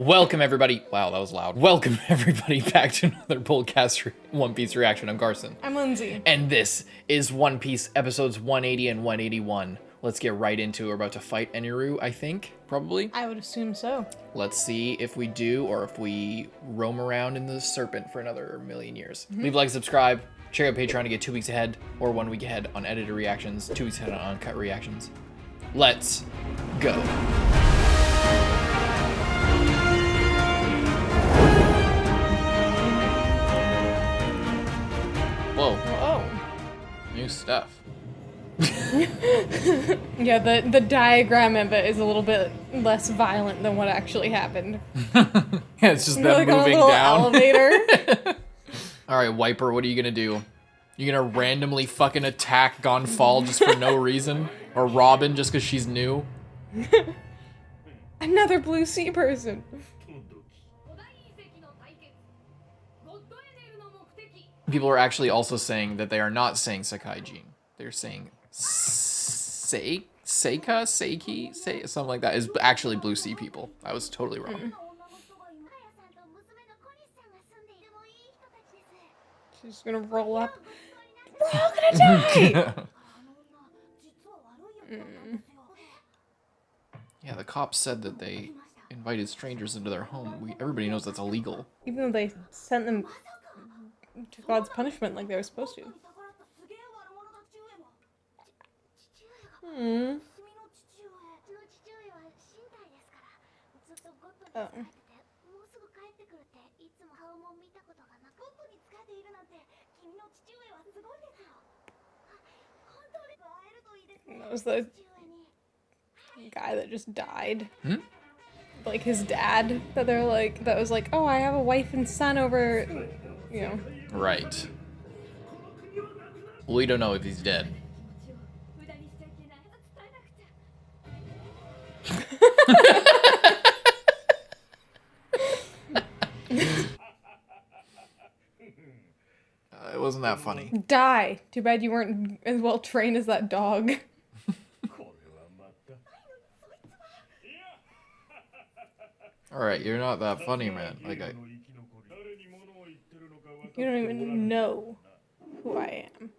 Welcome everybody. Wow, that was loud. Welcome everybody back to another BOLDcast One Piece reaction. I'm Carson. I'm Lindsay. And this is One Piece episodes 180 and 181. Let's get right into it. We're about to fight Eneru, I think, probably. I would assume so. Let's see if we do or if we roam around in the serpent for another million years. Leave a like, subscribe, check out Patreon to get 2 weeks ahead or 1 week ahead on edited reactions, 2 weeks ahead on uncut reactions. Let's go. Whoa. Oh. New stuff. Yeah, the diagram of it is a little bit less violent than what actually happened. Yeah, it's just them like moving on a little down. Elevator. Alright, Wiper, what are you gonna do? You gonna randomly fucking attack Gonfall just for no reason? Or Robin just because she's new? Another blue sea person. People are actually also saying that they are not saying Sakaijin. They're saying Seiki, something like that. Is actually Blue Sea people. I was totally wrong. She's gonna roll up. We're all gonna die! Yeah, the cops said that they invited strangers into their home. Everybody knows that's illegal. Even though they sent them to God's punishment like they were supposed to. Oh. That was the guy that just died. Like his dad, that they're like, that was like, oh, I have a wife and son over, you know. Right. We don't know if he's dead. It wasn't that funny. Die. Too bad you weren't as well trained as that dog. Alright, you're not that funny, man. Like, You don't even know who I am.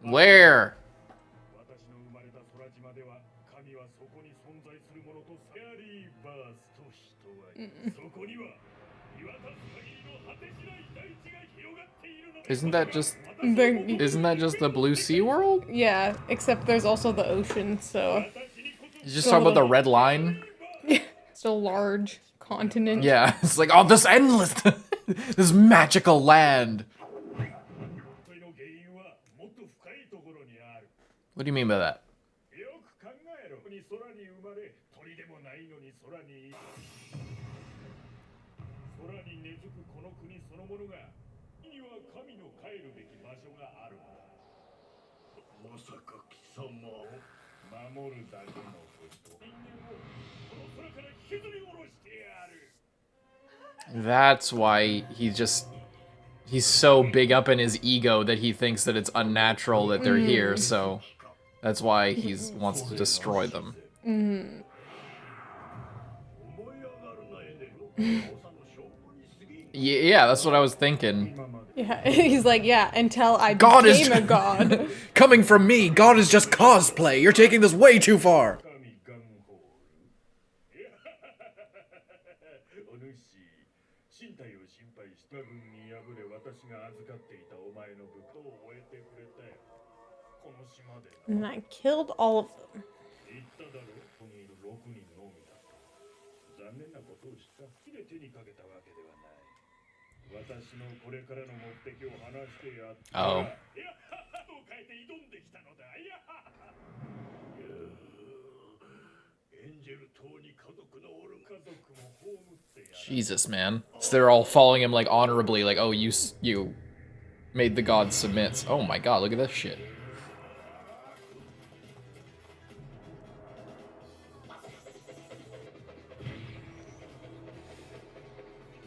where? Isn't that just the Blue Sea world? Yeah, except there's also the ocean, so. You just talking about the red line? It's a large continent. Yeah, it's like, oh, this endless, this magical land. What do you mean by that? That's why he's so big up in his ego that he thinks that it's unnatural that they're here, so that's why he wants to destroy them. Yeah, that's what I was thinking. Yeah, he's like, yeah, until I became a god. Coming from me, God is just cosplay. You're taking this way too far. And I killed all of them. Oh. Jesus, man. So they're all following him like honorably, like, oh, you made the gods submit. Oh my god, look at this shit.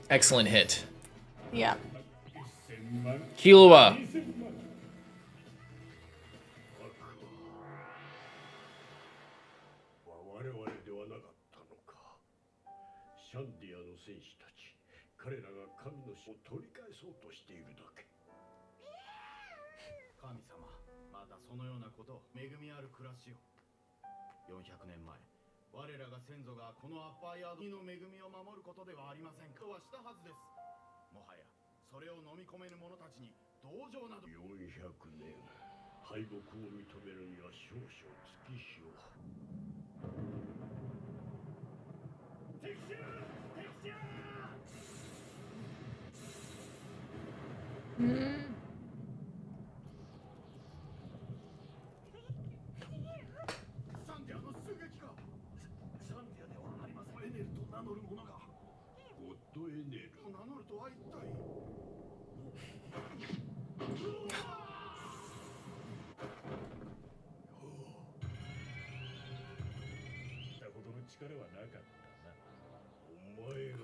Excellent hit. Yeah. Killua.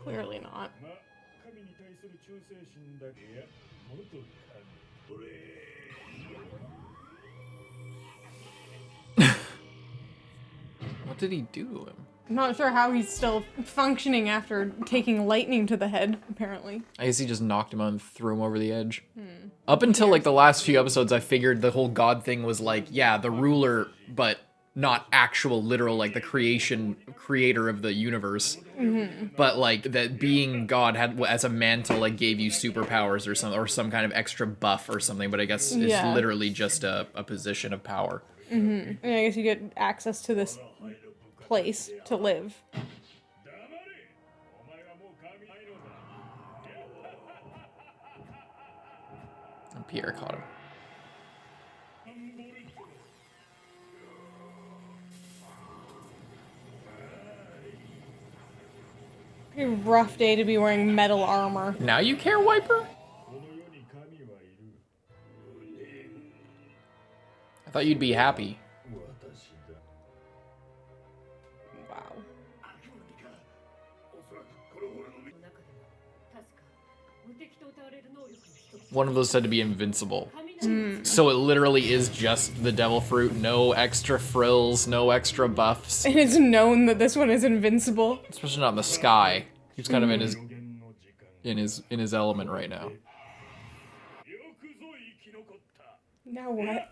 Clearly not. What did he do to him? I'm not sure how he's still functioning after taking lightning to the head, apparently. I guess he just knocked him out and threw him over the edge. Up until like the last few episodes, I figured the whole god thing was like, yeah, the ruler, but not actual literal, like the creator of the universe. But like that being God had as a mantle, like gave you superpowers or some kind of extra buff or something. But I guess it's literally just a position of power. And I guess you get access to this place to live. And Pierre caught him. A rough day to be wearing metal armor. Now you care, Wiper? I thought you'd be happy. Wow. One of those said to be invincible. So it literally is just the devil fruit, no extra frills, no extra buffs. It is known that this one is invincible. Especially not in the sky. He's kind of in his element right now. Now what?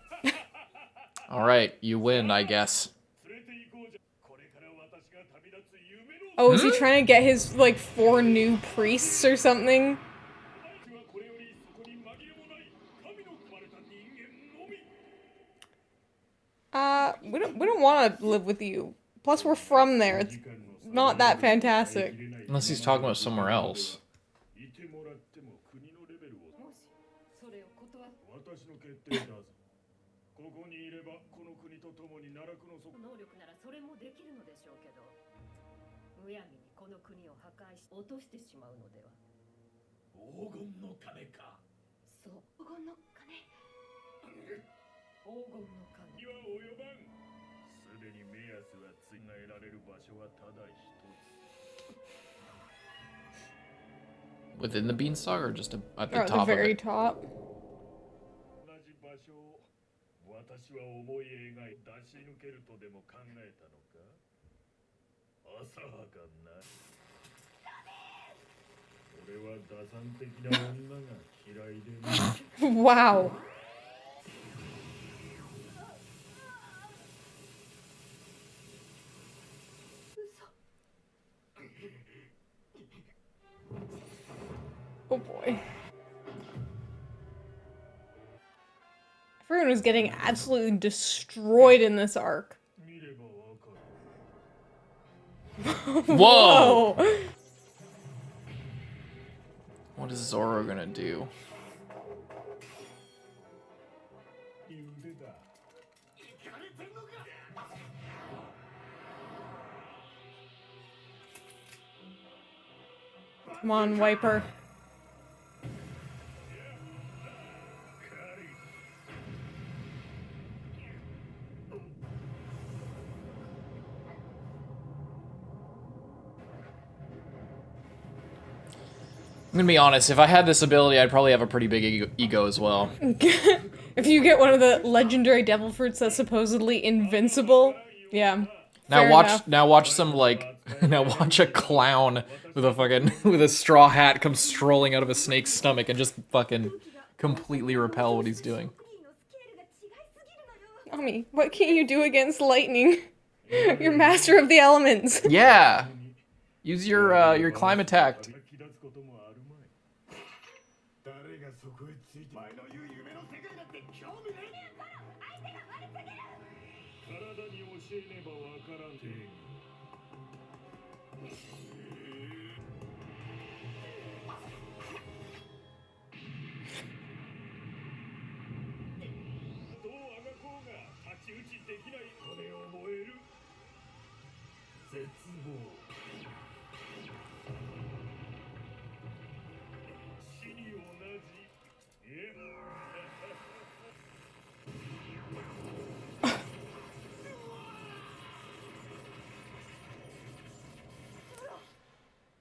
All right, you win, I guess. Oh, is he trying to get his, like, 4 new priests or something? We don't want to live with you. Plus, we're from there. It's not that fantastic. Unless he's talking about somewhere else. Within the beanstalk or just at the top the very of it? top. Wow. Oh boy. Everyone was getting absolutely destroyed in this arc. Whoa! What is Zoro gonna do? Come on, Wiper. I'm gonna be honest, if I had this ability, I'd probably have a pretty big ego as well. If you get one of the legendary devil fruits that's supposedly invincible, yeah. Now watch some now watch a clown with a fucking with a straw hat come strolling out of a snake's stomach and just fucking completely repel what he's doing. Mommy, what can you do against lightning? You're master of the elements. Yeah. Use your climb attack.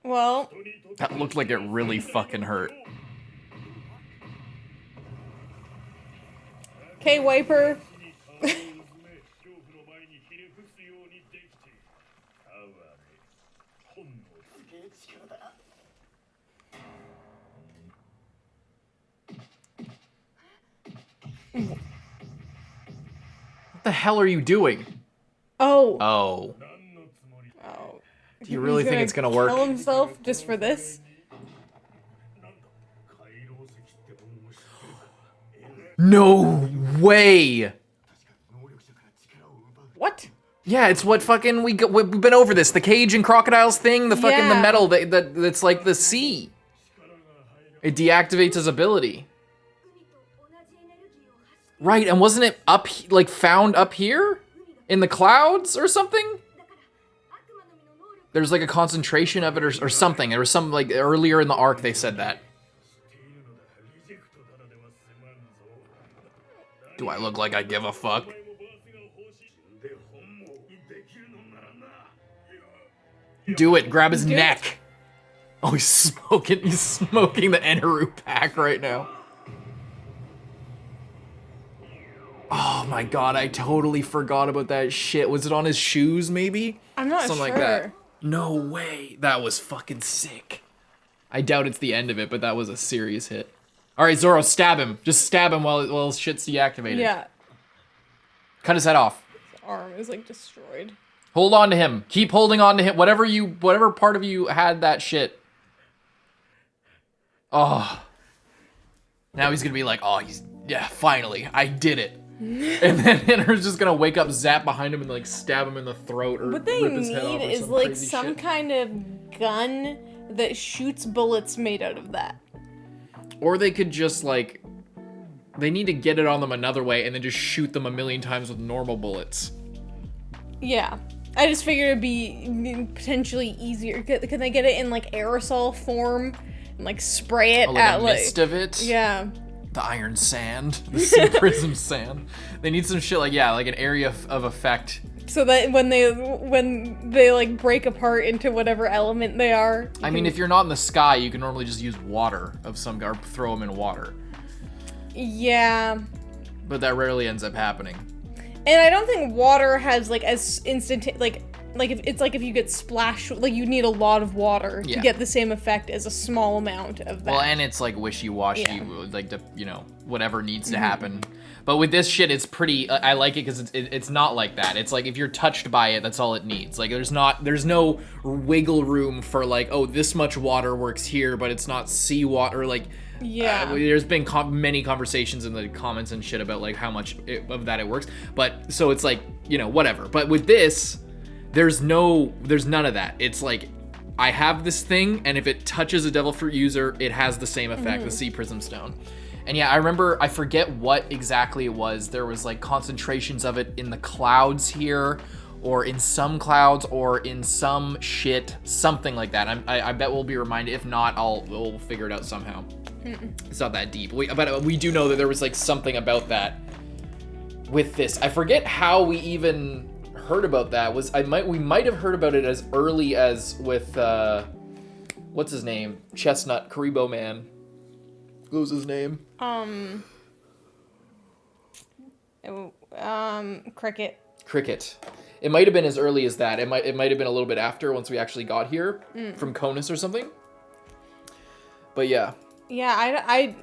Well, That looked like it really fucking hurt. okay, Wiper. What the hell are you doing? Oh. Oh. Oh. Do you really think it's gonna work? Kill himself just for this? No way! What? Yeah, it's what fucking we've been over this. The cage and crocodiles thing, the fucking the Yeah. metal that's like the sea. It deactivates his ability. Right, and wasn't it found up here? In the clouds or something? There's like a concentration of it or something. There was some, like, earlier in the ARK they said that. Do I look like I give a fuck? Do it, grab his neck. Oh, he's smoking the eneru pack right now. Oh my god, I totally forgot about that shit. Was it on his shoes, maybe? I'm not Something sure. like that. No way. That was fucking sick. I doubt it's the end of it, but that was a serious hit. Alright, Zoro, stab him. Just stab him while his shit's deactivated. Yeah. Cut his head off. His arm is like destroyed. Hold on to him. Keep holding on to him. Whatever part of you had that shit. Oh. Now he's gonna be like, oh, yeah, finally, I did it. And then Eneru's just gonna wake up, zap behind him, and like stab him in the throat or What they rip his head off. need Or is some like crazy some shit. kind of gun that shoots bullets made out of that. Or they could just like, they need to get it on them another way and then just shoot them a million times with normal bullets. Yeah. I just figured it'd be potentially easier. Can they get it in like aerosol form and like spray it Like at a mist of it. Yeah. The iron sand, the sea prism sand. They need some shit like an area of effect. So that when they like break apart into whatever element they are. I mean, if you're not in the sky, you can normally just use water of some or throw them in water. Yeah. But that rarely ends up happening. And I don't think water has like as instant if you get splashed, like you need a lot of water to get the same effect as a small amount of that. Well, and it's like wishy-washy, like whatever needs to happen. But with this shit, it's pretty. I like it because it's not like that. It's like if you're touched by it, that's all it needs. Like there's no wiggle room for like, oh, this much water works here, but it's not seawater. Like there's been many conversations in the comments and shit about like how much of that it works. But so it's like whatever. But with this. There's none of that. It's like, I have this thing, and if it touches a Devil Fruit user, it has the same effect, the Sea Prism Stone. And yeah, I remember, I forget what exactly it was. There was like concentrations of it in the clouds here, or in some clouds, or in some shit, something like that. I bet we'll be reminded. If not, we'll figure it out somehow. It's not that deep. But we do know that there was like something about that with this. I forget how we even heard about that. We might have heard about it as early as with what's his name? Chestnut Karibo Man. What was his name? Cricket. It might have been as early as that. It might have been a little bit after, once we actually got here from Conis or something. But yeah. Yeah, I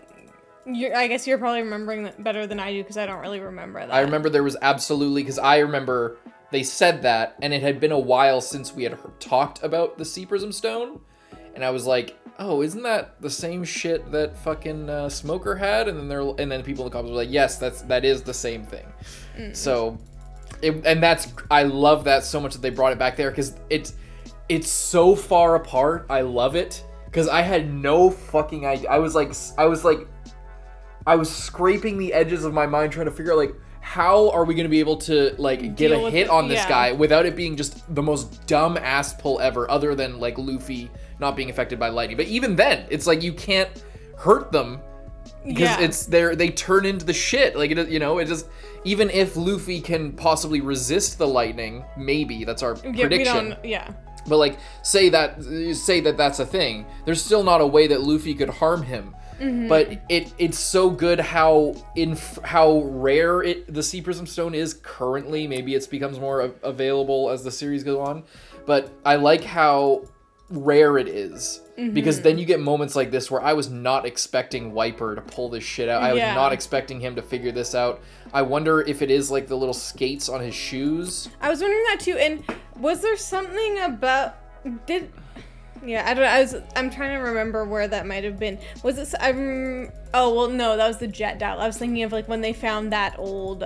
guess you're probably remembering that better than I do, because I don't really remember that. I remember there was absolutely, because I remember they said that, and it had been a while since we had talked about the Sea Prism Stone, and I was like, oh, isn't that the same shit that fucking Smoker had? And then people in the comments were like, yes, that is the same thing. So, I love that so much that they brought it back there, because it's so far apart. I love it, because I had no fucking idea. I was scraping the edges of my mind trying to figure out, like, how are we going to be able to, like, get a hit on this guy without it being just the most dumb ass pull ever, other than, like, Luffy not being affected by lightning. But even then, it's like you can't hurt them because they turn into the shit. Like, it just, even if Luffy can possibly resist the lightning, maybe that's our prediction. But like, say that that's a thing. There's still not a way that Luffy could harm him. But it's so good how rare the Sea Prism Stone is currently. Maybe it becomes more available as the series goes on. But I like how rare it is, because then you get moments like this where I was not expecting Wiper to pull this shit out. I was not expecting him to figure this out. I wonder if it is like the little skates on his shoes. I was wondering that too. And was there something about I'm trying to remember where that might have been. Was it oh well, no, that was the jet dial. I was thinking of like when they found that old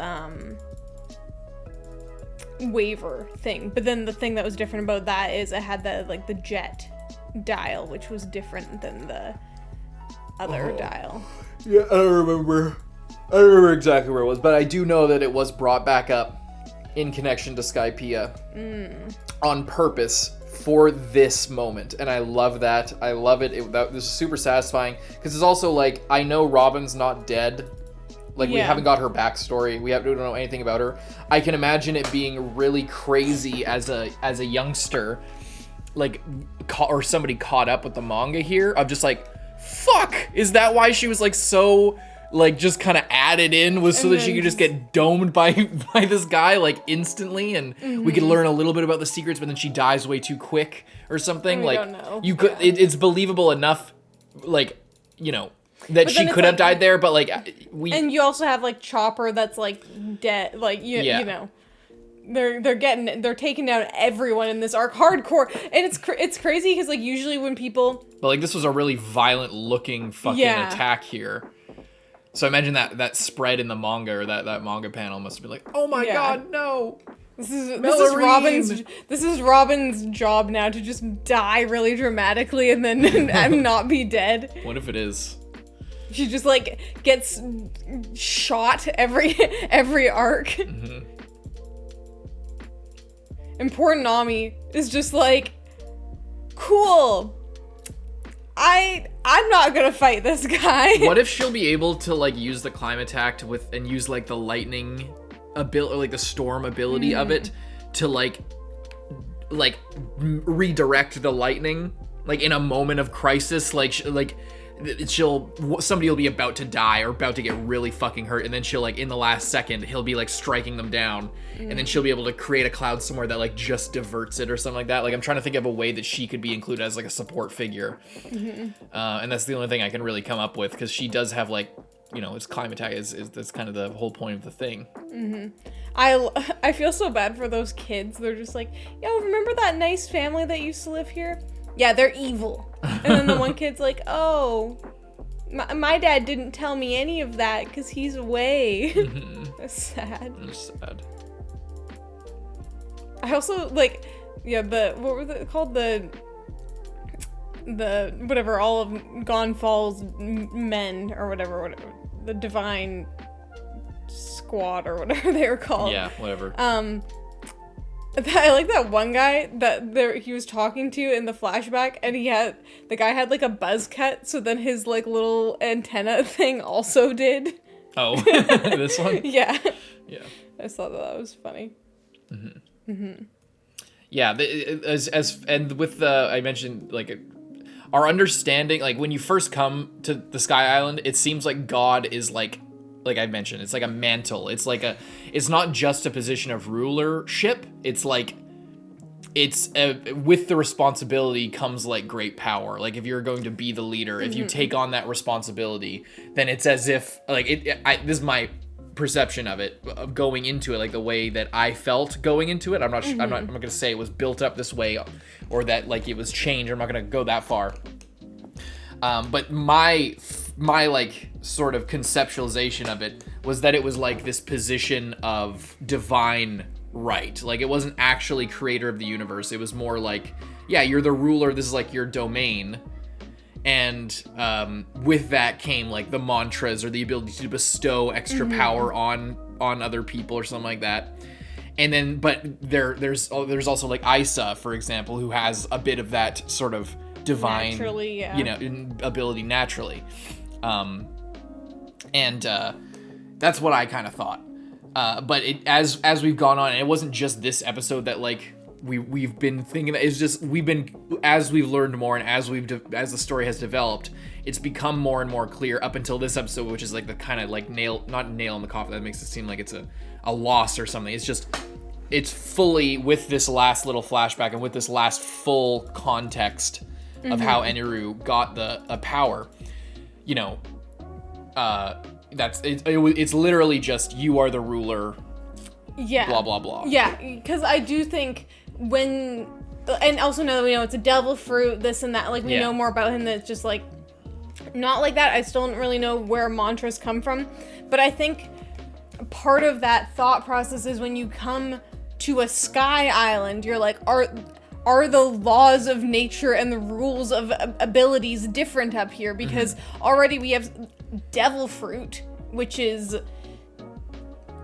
waiver thing, but then the thing that was different about that is it had the jet dial, which was different than the other dial. Yeah, I don't remember exactly where it was, but I do know that it was brought back up in connection to Skypiea on purpose for this moment, and I love that. I love it. This is super satisfying, because it's also like, I know Robin's not dead. Like, we haven't got her backstory. We don't know anything about her. I can imagine it being really crazy as a youngster, like, or somebody caught up with the manga here, of just like, fuck, is that why she was like so, like, just kind of added in, was so that she could just get domed by this guy, like, instantly, and we could learn a little bit about the secrets, but then she dies way too quick or something. I like, don't know. you could, it's believable enough, like, you know, that she could have died there, but like, and you also have like Chopper that's like dead, like you know, they're taking down everyone in this arc hardcore, and it's crazy because like usually when people, but like, this was a really violent looking fucking attack here. So imagine that spread in the manga, or that manga panel must have been like, oh my god, no. This is Robin's job now, to just die really dramatically and then and not be dead. What if it is? She just like gets shot every arc. And poor Nami is just like, cool. I'm not gonna fight this guy. What if she'll be able to like use the climb attack and use like the lightning ability, or like the storm ability of it, to like redirect the lightning, like in a moment of crisis, somebody will be about to die or about to get really fucking hurt, and then she'll like, in the last second, he'll be like striking them down, and then she'll be able to create a cloud somewhere that like just diverts it or something like that. Like, I'm trying to think of a way that she could be included as like a support figure, and that's the only thing I can really come up with, because she does have like, you know, its climb attack is that's kind of the whole point of the thing. I feel so bad for those kids. They're just like, yo, remember that nice family that used to live here? Yeah, they're evil. And then the one kid's like, oh, my dad didn't tell me any of that because he's away. That's sad. That's sad. I also, like, what were they called? The whatever, all of Gone Fall's men, or whatever, the Divine Squad, or whatever they were called. Yeah, whatever. I like that one guy that he was talking to in the flashback, and the guy had like a buzz cut, so then his like little antenna thing also did. Oh, this one? Yeah. Yeah. I just thought that was funny. Mm-hmm. Mm-hmm. Yeah, and with I mentioned like our understanding, like when you first come to the Sky Island, it seems like God is like I mentioned, it's like a mantle. It's it's not just a position of rulership. It's like, with the responsibility comes like great power. Like if you're going to be the leader, if you take on that responsibility, then it's as if like this is my perception of it, of going into it, like the way that I felt going into it. I'm not going to say it was built up this way or that like it was changed. I'm not going to go that far. But my like sort of conceptualization of it was that it was like this position of divine right. Like it wasn't actually creator of the universe. It was more like, yeah, you're the ruler. This is like your domain. And with that came like the mantras or the ability to bestow extra power on other people or something like that. And then, but there's also like Isa, for example, who has a bit of that sort of divine, naturally, ability naturally. And that's what I kind of thought. But as we've gone on, and it wasn't just this episode that like we've been thinking that. It's just as we've learned more and as the story has developed, it's become more and more clear up until this episode, which is like the kind of like not nail in the coffin that makes it seem like it's a loss or something. It's fully with this last little flashback and with this last full context of how Eneru got the power. It's literally just, you are the ruler. Yeah. Blah blah blah. Yeah, because I do think and also now that we know it's a devil fruit, this and that, like we know more about him, that's just like not like that. I still don't really know where mantras come from, but I think part of that thought process is when you come to a Sky Island, you're like, are the laws of nature and the rules of abilities different up here? Because already we have devil fruit, which is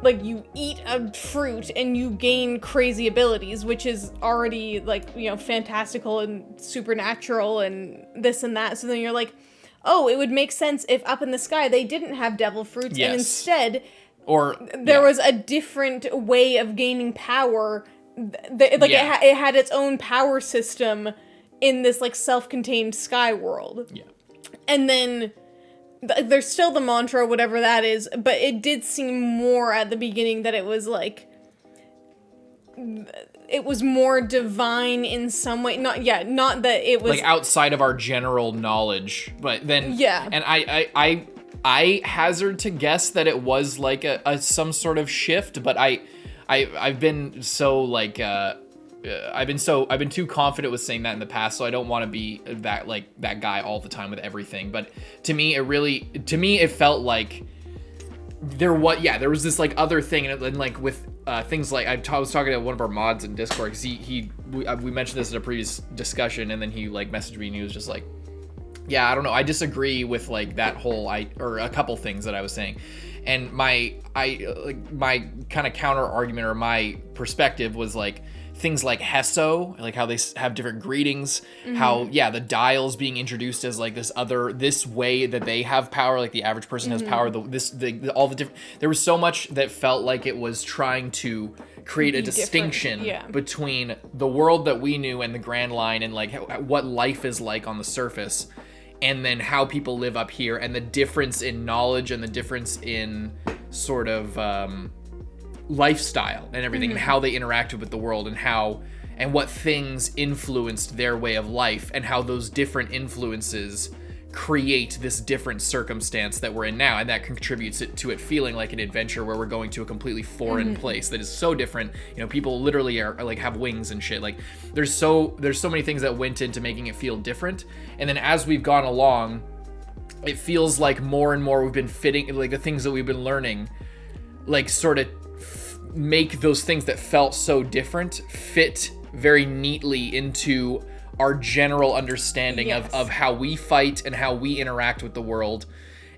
like you eat a fruit and you gain crazy abilities, which is already like, fantastical and supernatural and this and that. So then you're like, oh, it would make sense if up in the sky they didn't have devil fruits, and instead there was a different way of gaining power. It had its own power system in this like self-contained sky world. Yeah. And then there's still the mantra, whatever that is, but it did seem more at the beginning that it was like, it was more divine in some way. Not that it was like outside of our general knowledge, but then and I hazard to guess that it was like a some sort of shift, but I've been so like I've been too confident with saying that in the past, so I don't want to be that guy all the time with everything. But to me it felt like there was this like other thing, and like with things like I was talking to one of our mods in Discord, because we mentioned this in a previous discussion, and then he like messaged me and he was just like, yeah, I don't know, I disagree with like that whole or a couple things that I was saying. And my kind of counter argument or my perspective was like things like Hesso, like how they have different greetings, how the dials being introduced as like this way that they have power, like the average person has power. All the different. There was so much that felt like it was trying to create a distinction between the world that we knew and the Grand Line, and like what life is like on the surface, and then how people live up here, and the difference in knowledge and the difference in sort of lifestyle and everything, and how they interacted with the world, and what things influenced their way of life, and how those different influences create this different circumstance that we're in now, and that contributes to it feeling like an adventure where we're going to a completely foreign place that is so different. People literally are like have wings and shit. Like there's so many things that went into making it feel different, and then as we've gone along, it feels like more and more we've been fitting, like the things that we've been learning, like sort of make those things that felt so different fit very neatly into our general understanding of how we fight and how we interact with the world.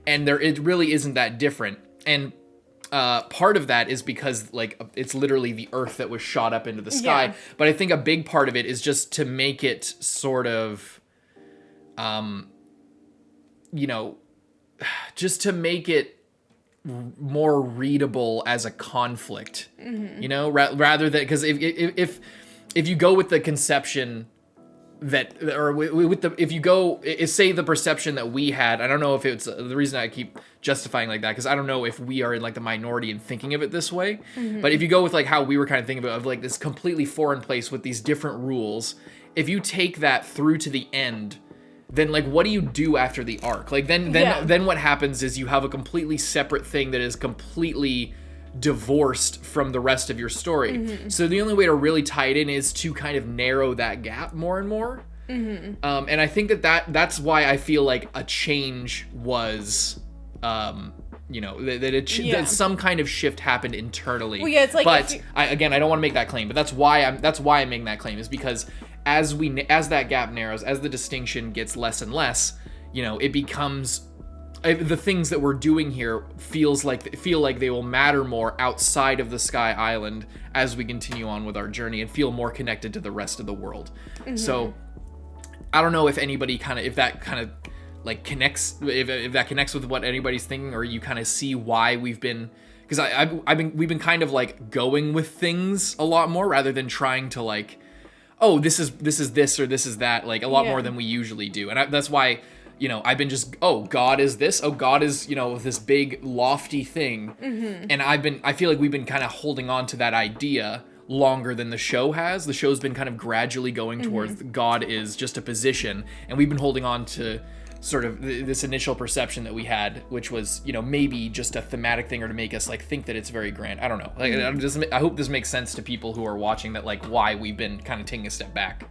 And it really isn't that different. And part of that is because like it's literally the Earth that was shot up into the sky. But I think a big part of it is just to make it sort of, just to make it more readable as a conflict, rather than, because if you go with the conception that, or with the, if you go, say the perception that we had, I don't know if it's the reason I keep justifying like that, because I don't know if we are in like the minority in thinking of it this way, but if you go with like how we were kind of thinking of like this completely foreign place with these different rules, if you take that through to the end, then like what do you do after the arc? Like then what happens is you have a completely separate thing that is completely divorced from the rest of your story. So the only way to really tie it in is to kind of narrow that gap more and more. And I think that's why I feel like a change was that some kind of shift happened internally. Well, yeah, it's like, but I don't want to make that claim, but that's why I'm making that claim, is because as that gap narrows, as the distinction gets less and less, it becomes, the things that we're doing here feel like they will matter more outside of the Sky Island as we continue on with our journey and feel more connected to the rest of the world. So I don't know if anybody if that connects with what anybody's thinking, or you kind of see why we've been, because we've been kind of like going with things a lot more rather than trying to like, oh, this is this or this is that, like a lot more than we usually do. And that's why, I've been just, oh, God is this, oh, God is, this big lofty thing. And I feel like we've been kind of holding on to that idea longer than the show has. The show's been kind of gradually going towards God is just a position, and we've been holding on to sort of this initial perception that we had, which was, maybe just a thematic thing, or to make us like think that it's very grand. I don't know. Like, I hope this makes sense to people who are watching, that like why we've been kind of taking a step back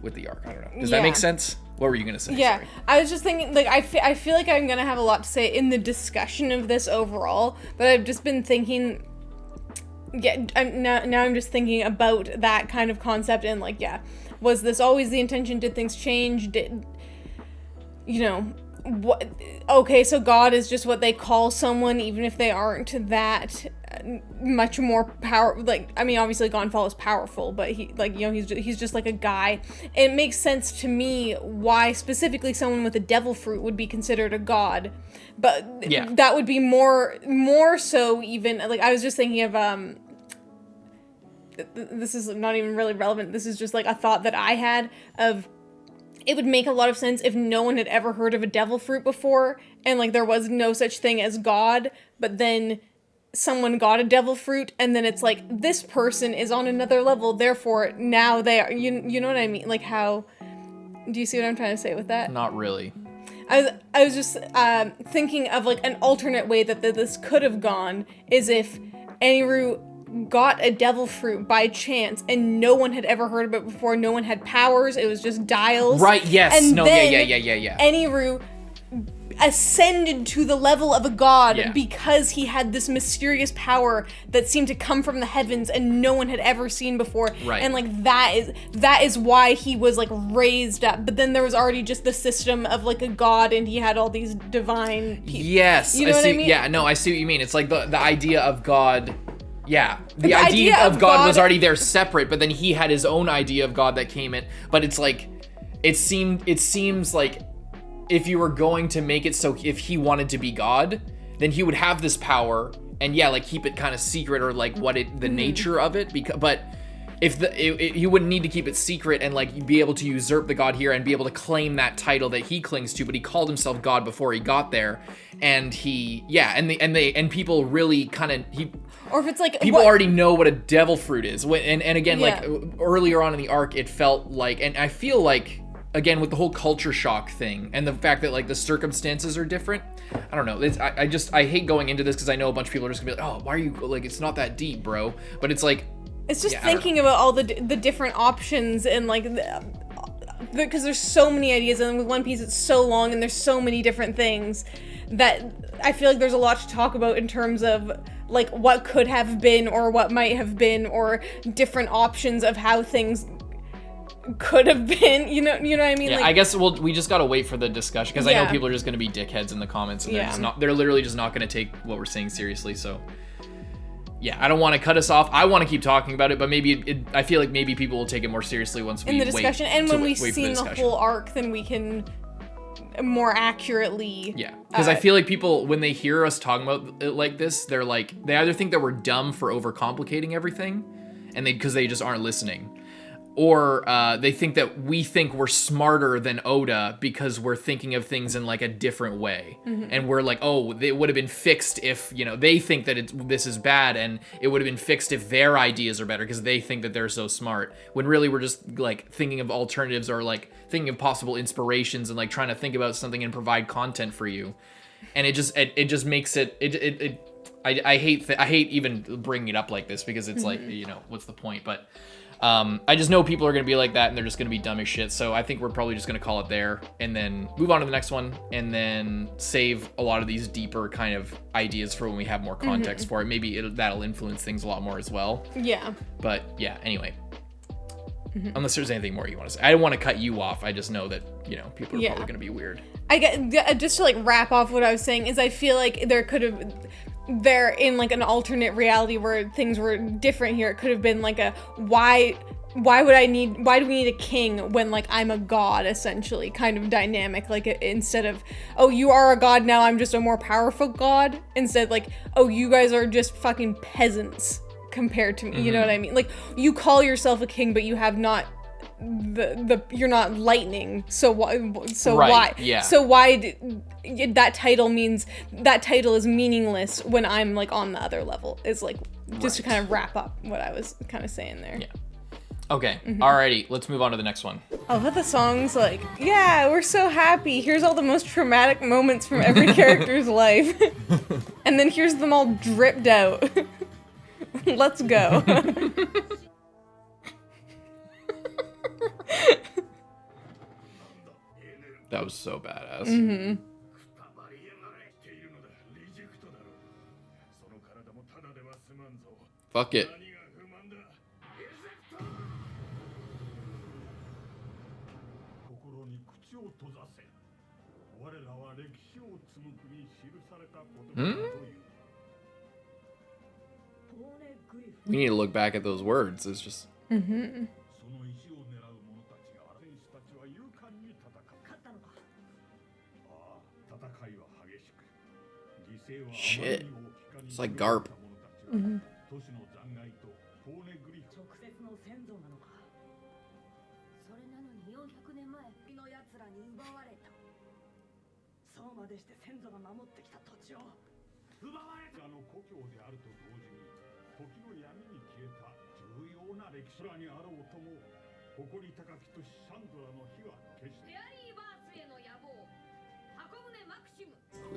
with the arc. I don't know. Does that make sense? What were you gonna say? Yeah, Sorry. I was just thinking, like, I feel like I'm gonna have a lot to say in the discussion of this overall, but I've just been thinking, now I'm just thinking about that kind of concept, and like, was this always the intention? Did things change? What? Okay, so God is just what they call someone, even if they aren't that much more power. Like, I mean, obviously Gonfall is powerful, but he's just like a guy. It makes sense to me why specifically someone with a devil fruit would be considered a god, but that would be more so even, like, I was just thinking of this is not even really relevant. This is just like a thought that I had of, it would make a lot of sense if no one had ever heard of a devil fruit before, and like there was no such thing as God, but then someone got a devil fruit, and then it's like, this person is on another level, therefore now they are, you know what I mean? Like, how, do you see what I'm trying to say with that? Not really. I was just thinking of like an alternate way that this could have gone, is if Eneru got a devil fruit by chance and no one had ever heard of it before, no one had powers, it was just dials. Right, yes. And then yeah. Eneru ascended to the level of a god because he had this mysterious power that seemed to come from the heavens and no one had ever seen before. Right. And like that is why he was like raised up. But then there was already just the system of like a god, and he had all these divine people. Yes. You know what I mean? Yeah, no, I see what you mean. It's like the idea of God. Yeah, the idea of God was already there separate, but then he had his own idea of God that came in. But it's like, it seems like if you were going to make it so if he wanted to be God, then he would have this power and like keep it kind of secret, or like the nature of it. But if you wouldn't need to keep it secret and like be able to usurp the God here and be able to claim that title that he clings to. But he called himself God before he got there, and and people really kind of or if it's like people already know what a devil fruit is. And again, like earlier on in the arc, it felt like, and I feel like, again, with the whole culture shock thing and the fact that like the circumstances are different, I don't know. I hate going into this because I know a bunch of people are just gonna be like, oh, why are you, like, it's not that deep, bro. But it's like, it's just thinking about all the different options, and like, because there's so many ideas, and with One Piece it's so long and there's so many different things that I feel like there's a lot to talk about in terms of like what could have been or what might have been, or different options of how things could have been, you know what I mean? Yeah, like, I guess we just gotta wait for the discussion, because I know Yeah. people are just gonna be dickheads in the comments, and Yeah. they're literally just not gonna take what we're saying seriously. So yeah, I don't want to cut us off. I want to keep talking about it, but maybe I feel like maybe people will take it more seriously once we in the discussion, and when we've wait for seen the whole arc, then we can more accurately. Yeah, because I feel like people, when they hear us talking about it like this, they're like, they either think that we're dumb for overcomplicating everything, and because they just aren't listening, or they think that we think we're smarter than Oda because we're thinking of things in like a different way, and we're like, oh, it would have been fixed if, you know, they think that this is bad, and it would have been fixed if their ideas are better because they think that they're so smart. When really we're just like thinking of alternatives, or like thinking of possible inspirations, and like trying to think about something and provide content for you, and it just makes it. I hate even bringing it up like this, because it's like, you know, what's the point? But I just know people are going to be like that, and they're just going to be dumb as shit. So I think we're probably just going to call it there, and then move on to the next one, and then save a lot of these deeper kind of ideas for when we have more context for it. Maybe that'll influence things a lot more as well. Yeah. But yeah, anyway. Unless there's anything more you want to say. I don't want to cut you off. I just know that, you know, people are probably going to be weird. I get, just to like wrap off what I was saying, is I feel like there in like an alternate reality where things were different here, it could have been like why do we need a king when like I'm a god, essentially, kind of dynamic, like instead of, oh, you are a god, now I'm just a more powerful god, instead like, oh, you guys are just fucking peasants compared to me. You know what I mean? Like, you call yourself a king, but you have not you're not lightning, so why yeah. so why that title is meaningless when I'm like on the other level, is like, just to kind of wrap up what I was kind of saying there. Yeah. Okay. Alrighty, let's move on to the next one. I love the songs, like, yeah, we're so happy, here's all the most traumatic moments from every character's life, and then here's them all dripped out. Let's go. That was so badass. Fuck it. We need to look back at those words. It's just... Shit. It's like Garp. Who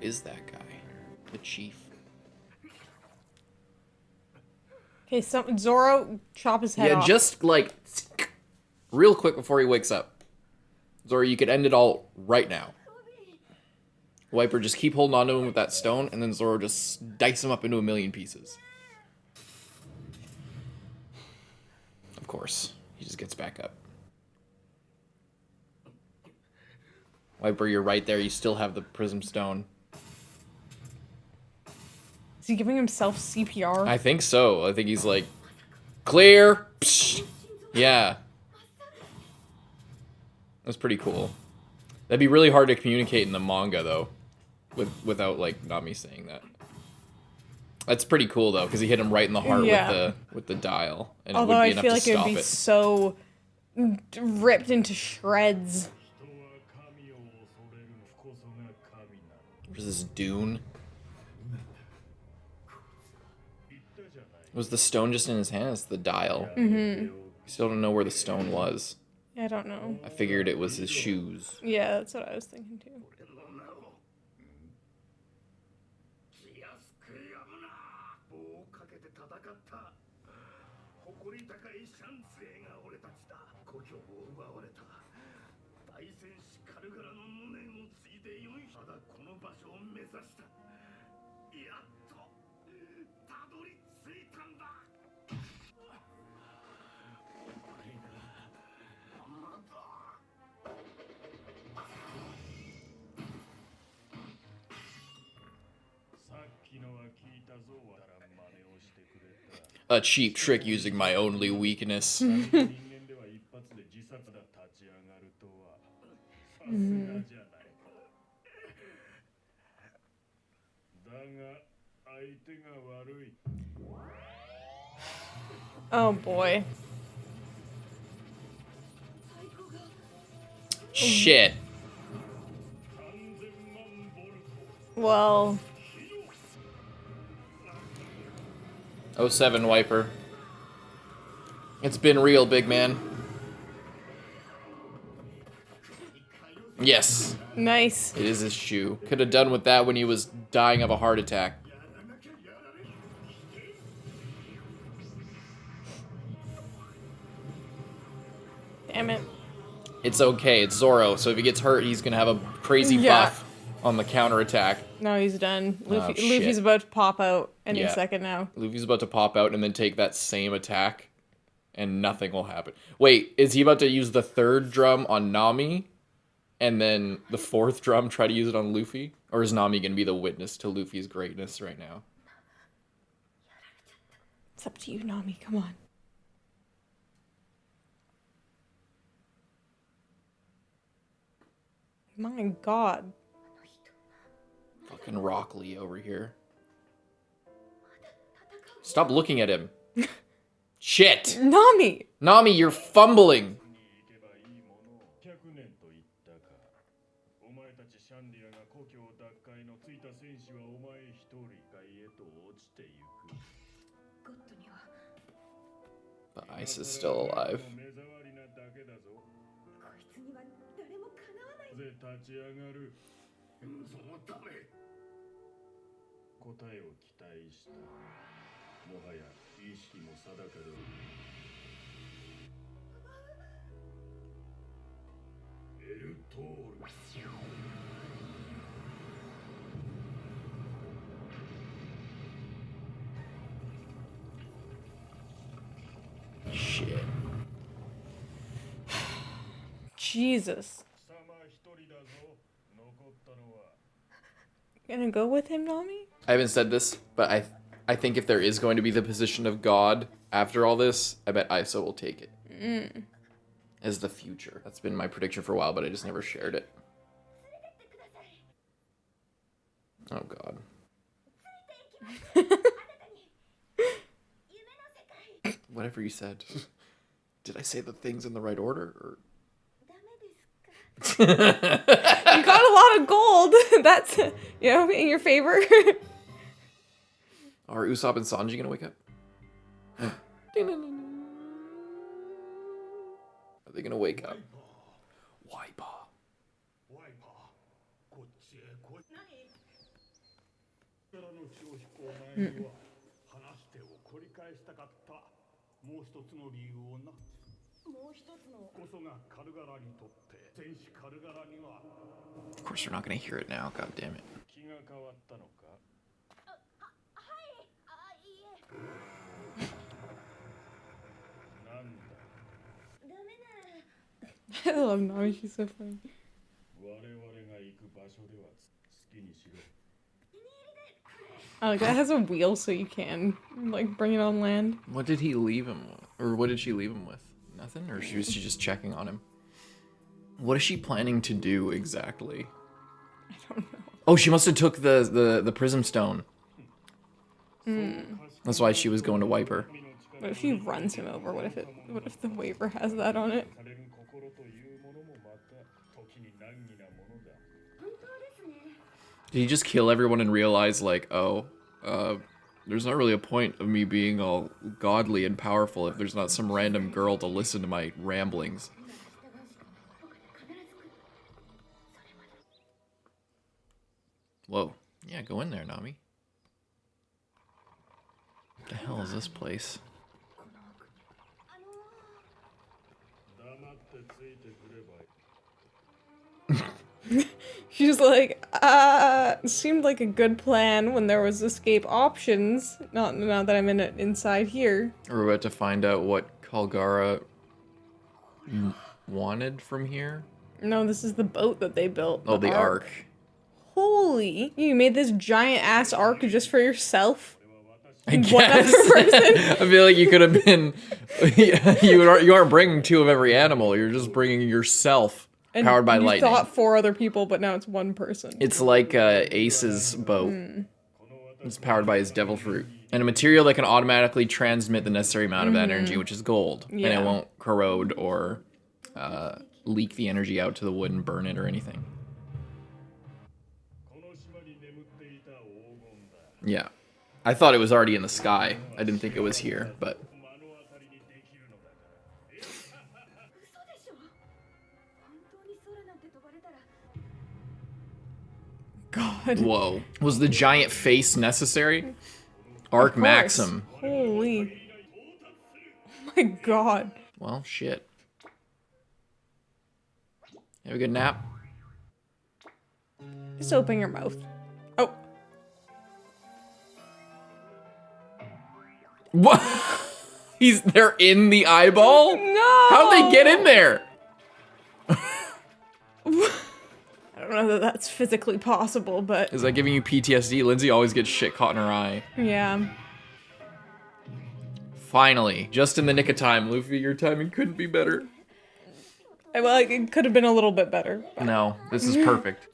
is that guy? The chief. Okay, Zoro, chop his head off. Yeah, just like real quick before he wakes up. Zoro, you could end it all right now. Wiper, just keep holding on to him with that stone, and then Zoro just dice him up into a million pieces. Of course, he just gets back up. Wiper, you're right there. You still have the prism stone. Is he giving himself CPR? I think so. I think he's like, clear. Psh. Yeah. That's pretty cool. That'd be really hard to communicate in the manga, though, without like Nami saying that. That's pretty cool though, because he hit him right in the heart with the dial, and although it would be I enough feel to like it would stop be it. so ripped into shreds. There's this dune. Was the stone just in his hand? It's the dial. Mm-hmm. Still don't know where the stone was. I don't know. I figured it was his shoes. Yeah, that's what I was thinking too. A cheap trick using my only weakness. Oh boy. Shit. Well. 07 wiper. It's been real, big man. Yes. Nice. It is his shoe. Could have done with that when he was dying of a heart attack. Damn it. It's okay. It's Zoro, so if he gets hurt, he's gonna have a crazy buff on the counterattack. No, he's done. Oh, Luffy's about to pop out any Yeah. second now. Luffy's about to pop out and then take that same attack, and nothing will happen. Wait, is he about to use the third drum on Nami, and then the fourth drum try to use it on Luffy? Or is Nami gonna be the witness to Luffy's greatness right now? It's up to you, Nami. Come on. My god. Fucking Rock Lee over here. Stop looking at him. Shit! Nami! Nami, you're fumbling! The ice is still alive. Shit. Jesus. Gonna go with him, Nami? I haven't said this, but I think if there is going to be the position of God after all this, I bet Iso will take it. As the future. That's been my prediction for a while, but I just never shared it. Oh god. Whatever you said. Did I say the things in the right order? Or... You got a lot of gold. That's, in your favor. Are Usopp and Sanji gonna wake up? Are they gonna wake up? Wiper. Of course they're not gonna hear it now, god damn it. I love Nami, she's so funny. I like that has a wheel so you can bring it on land. What did he leave him with? Or what did she leave him with? Nothing? Or was she just checking on him? What is she planning to do exactly? I don't know. Oh, she must have took the prism stone. That's why she was going to wipe her. What if she runs him over? What if the waiver has that on it? Did he just kill everyone and realize, there's not really a point of me being all godly and powerful if there's not some random girl to listen to my ramblings? Whoa. Yeah, go in there, Nami. What the hell is this place? She's like, seemed like a good plan when there was escape options. Not now that I'm inside here. We're about to find out what Kalgara wanted from here. No, this is the boat that they built. Oh, the ARK. Holy, you made this giant ass ARK just for yourself? I guess. one other person. I feel like you could have been. You aren't bringing 2 of every animal. You're just bringing yourself, And powered by you lightning. thought 4 other people, but now it's 1 person. It's like Ace's boat. It's powered by his devil fruit. And a material that can automatically transmit the necessary amount of energy, which is gold. Yeah. And it won't corrode or leak the energy out to the wood and burn it or anything. Yeah. I thought it was already in the sky. I didn't think it was here, but... God. Whoa. Was the giant face necessary? ARK MAXIM. Holy. Oh my God. Well, shit. Have a good nap? Just open your mouth. Oh. What? They're in the eyeball? No! How'd they get in there? I don't know that that's physically possible, but... Is that giving you PTSD? Lindsay always gets shit caught in her eye. Yeah. Finally, just in the nick of time. Luffy, your timing couldn't be better. Well, it could have been a little bit better. But... No, this is perfect.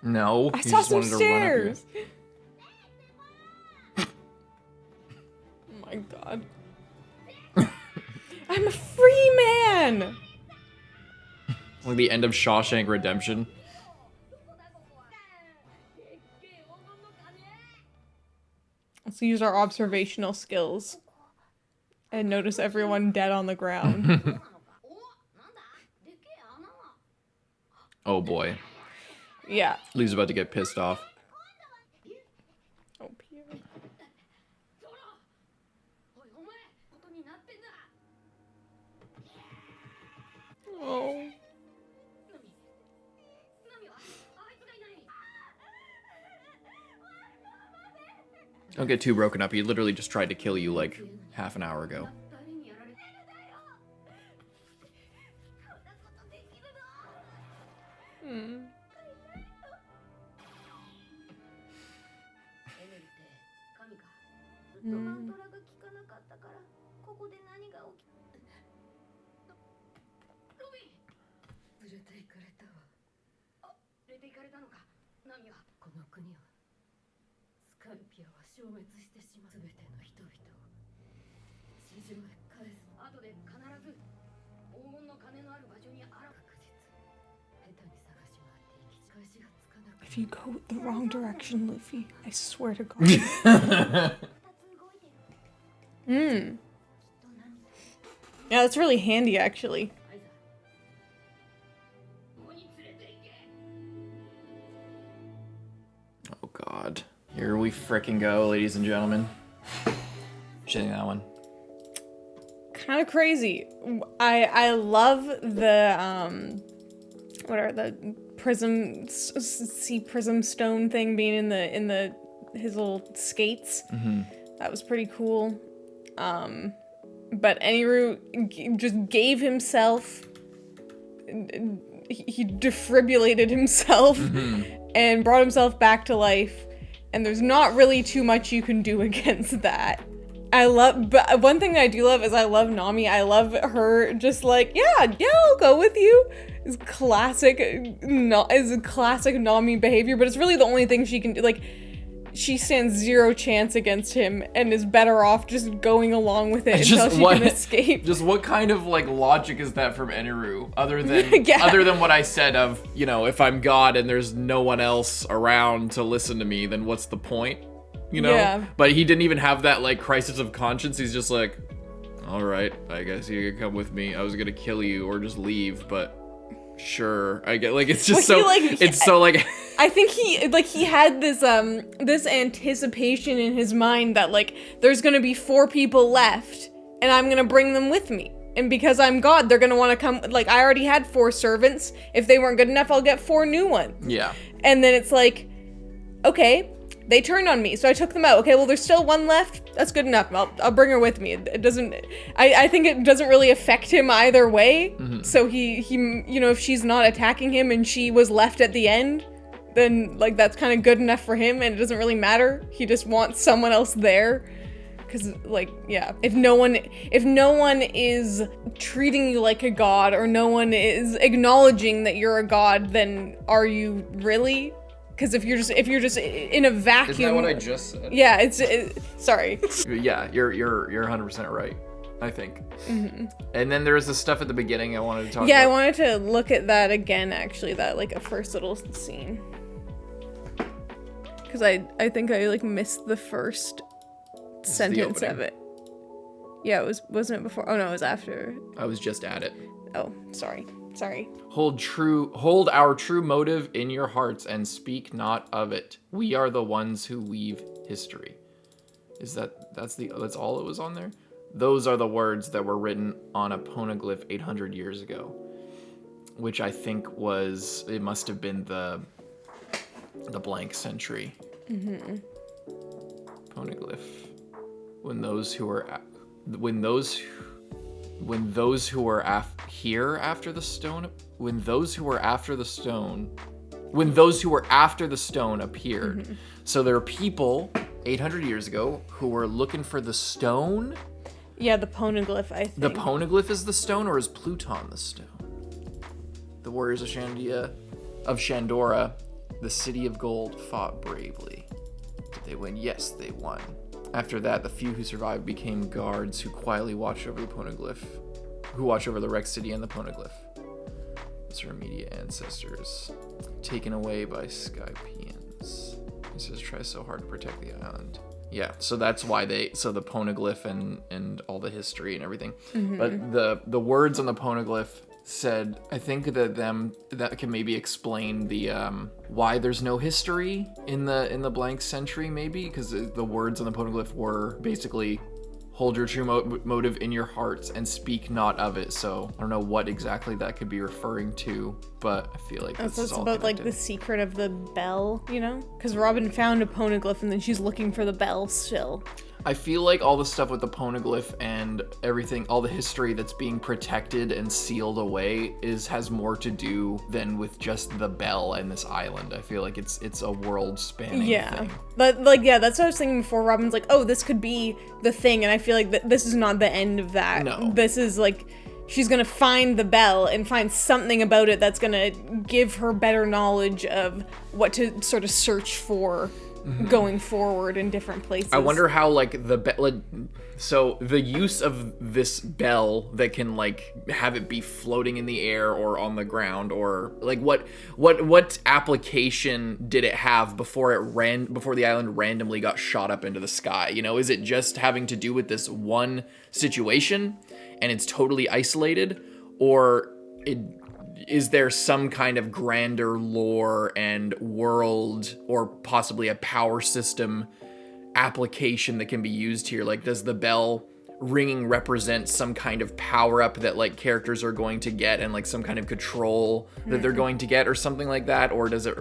No, I he saw just some wanted to run up here. stairs. Oh my God. I'm a free man. Like the end of Shawshank Redemption. Let's use our observational skills and notice everyone dead on the ground. Oh boy. Yeah. Lee's about to get pissed off. Oh, Pierre. Oh. Don't get too broken up. He literally just tried to kill you like half an hour ago. If you go the wrong direction, Luffy, I swear to God. Yeah, that's really handy, actually. Oh god. Here we frickin' go, ladies and gentlemen. Shitting that one. Kind of crazy. I love the what are the sea prism stone thing being in the his little skates. That was pretty cool. But Eneru just gave himself. He defibrillated himself and brought himself back to life. And there's not really too much you can do against that. But one thing that I do love is I love Nami. I love her just like, yeah, I'll go with you. It's classic Nami behavior, but it's really the only thing she can do. Like, she stands zero chance against him and is better off just going along with it until she can escape. Just what kind of like logic is that from Eneru? Other than what I said of, you know, if I'm God and there's no one else around to listen to me, then what's the point? You know? Yeah. But he didn't even have that like crisis of conscience. He's just like, all right, I guess you can come with me. I was gonna kill you or just leave, but sure. I get like it's just I think he had this this anticipation in his mind that like there's gonna be 4 people left and I'm gonna bring them with me. And because I'm God, they're gonna want to come. Like, I already had 4 servants. If they weren't good enough, I'll get 4 new ones. Yeah. And then it's like, okay, They turned on me, so I took them out. Okay, well, there's still one left. That's good enough. I'll bring her with me. It doesn't... I think it doesn't really affect him either way. So he, you know, if she's not attacking him and she was left at the end, then, like, that's kind of good enough for him, and it doesn't really matter. He just wants someone else there. Because, like, yeah, if no one is treating you like a god, or no one is acknowledging that you're a god, then are you really? Because if you're just in a vacuum. Isn't that what I just said? Yeah, sorry. Yeah, you're 100% right, I think. And then there was the stuff at the beginning I wanted to talk about. Yeah, I wanted to look at that again, actually, that, like, a first little scene. Because I think I, like, missed the first sentence of it. Yeah, wasn't it before? Oh no, it was after. I was just at it. Oh, sorry. Hold our true motive in your hearts and speak not of it. We are the ones who weave history. That's all it was on there? Those are the words that were written on a poneglyph 800 years ago, which I think it must have been the blank century. Poneglyph. When those who were after the stone appeared. So there are people 800 years ago who were looking for the stone. Yeah, the poneglyph, I think. The poneglyph is the stone, or is Pluton the stone? The warriors of Shandora, the city of gold, fought bravely. Did they win? Yes, they won. After that, the few who survived became guards who quietly watched over the poneglyph, who watched over the wrecked city and the poneglyph. It's her immediate ancestors, taken away by skypians. He says, try so hard to protect the island. Yeah, so that's why the poneglyph and all the history and everything. But the words on the poneglyph said, I think that can maybe explain the why there's no history in the blank century, maybe, because the words on the poneglyph were basically hold your true motive in your hearts and speak not of it. So I don't know what exactly that could be referring to, but I feel like this is all about connected. Like the secret of the bell, you know, because Robin found a poneglyph and then she's looking for the bell still. I feel like all the stuff with the poneglyph and everything, all the history that's being protected and sealed away has more to do than with just the bell and this island. I feel like it's a world-spanning thing. But like, yeah, that's what I was thinking before. Robin's like, oh, this could be the thing, and I feel like this is not the end of that. No. This is like, she's gonna find the bell and find something about it that's gonna give her better knowledge of what to sort of search for. Going forward in different places. I wonder how, like, so the use of this bell that can, like, have it be floating in the air or on the ground, or like what application did it have before the island randomly got shot up into the sky? You know, is it just having to do with this one situation and it's totally isolated, or is there some kind of grander lore and world, or possibly a power system application that can be used here? Like, does the bell ringing represent some kind of power up that, like, characters are going to get, and like some kind of control that they're going to get, or something like that? Or does it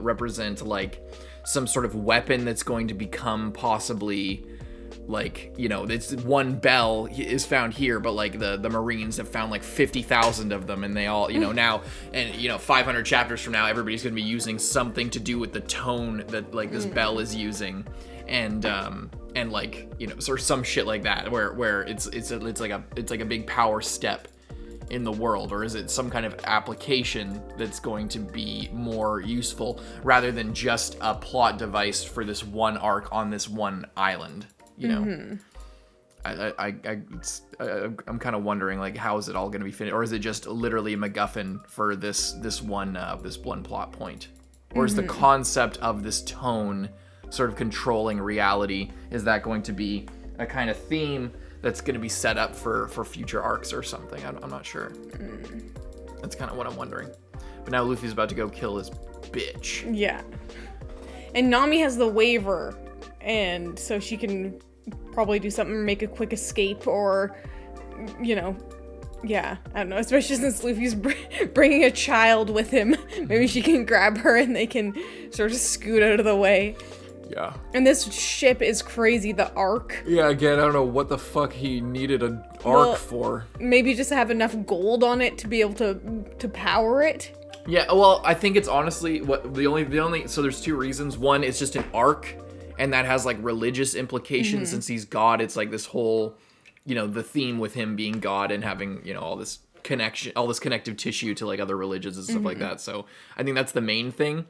represent like some sort of weapon that's going to become possibly, like, you know, it's one bell is found here, but like the Marines have found like 50,000 of them, and they all, you know, now, and you know, 500 chapters from now, everybody's going to be using something to do with the tone that, like, this bell is using, and like, you know, or some shit like that, where it's like a big power step in the world. Or is it some kind of application that's going to be more useful rather than just a plot device for this one arc on this one island? You know, I'm kind of wondering, like, how is it all going to be finished, or is it just literally a MacGuffin for this one plot point, or is the concept of this tone sort of controlling reality, is that going to be a kind of theme that's going to be set up for future arcs or something? I'm not sure. That's kind of what I'm wondering. But now Luffy's about to go kill his bitch. Yeah, and Nami has the waiver. And so she can probably do something, make a quick escape, or, you know, Yeah, I don't know, especially since Luffy's bringing a child with him. Maybe she can grab her and they can sort of scoot out of the way. Yeah. And this ship is crazy, the ARK. Yeah, again, I don't know what the fuck he needed an ARK for. Maybe just have enough gold on it to be able to power it. Yeah, well, I think it's honestly the only so there's two reasons. One, it's just an ARK, and that has like religious implications since he's God. It's like this whole, the theme with him being God and having, all this connection, all this connective tissue to like other religions and stuff like that. So I think that's the main thing.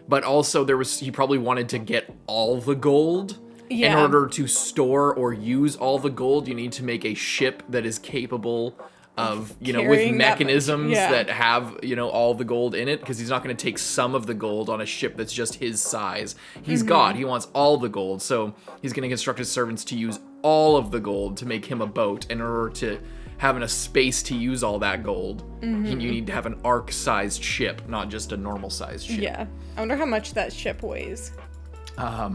But also he probably wanted to get all the gold. Yeah. In order to store or use all the gold, you need to make a ship that is capable of, with mechanisms that have, all the gold in it, because he's not going to take some of the gold on a ship that's just his size. He's God. He wants all the gold. So he's going to construct his servants to use all of the gold to make him a boat. In order to have enough space to use all that gold, you need to have an ARK-sized ship, not just a normal-sized ship. Yeah. I wonder how much that ship weighs. A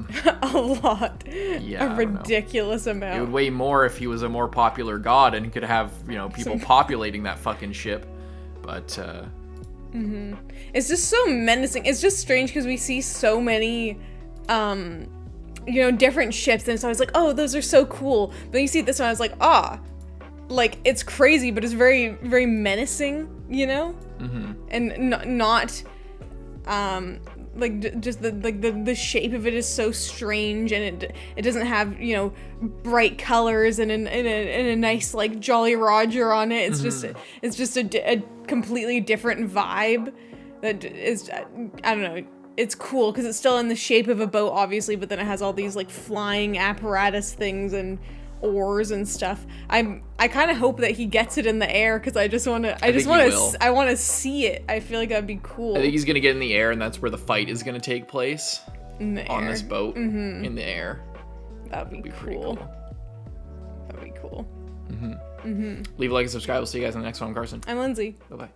lot. Yeah, a ridiculous amount. It would weigh more if he was a more popular god and could have, people populating that fucking ship. But, It's just so menacing. It's just strange because we see so many, different ships, and so I was like, oh, those are so cool. But then you see this one, I was like, like, it's crazy, but it's very, very menacing, and not like just the shape of it is so strange, and it doesn't have bright colors and a nice like Jolly Roger on it. It's just a completely different vibe that is, I don't know. It's cool because it's still in the shape of a boat, obviously, but then it has all these like flying apparatus things and oars and stuff. I kind of hope that he gets it in the air because I want to see it. I feel like that'd be cool. I think he's gonna get in the air, and that's where the fight is gonna take place. On this boat, in the air. That'd be cool. That'd be cool. Leave a like and subscribe. We'll see you guys in the next one. I'm Carson. I'm Lindsay. Bye bye.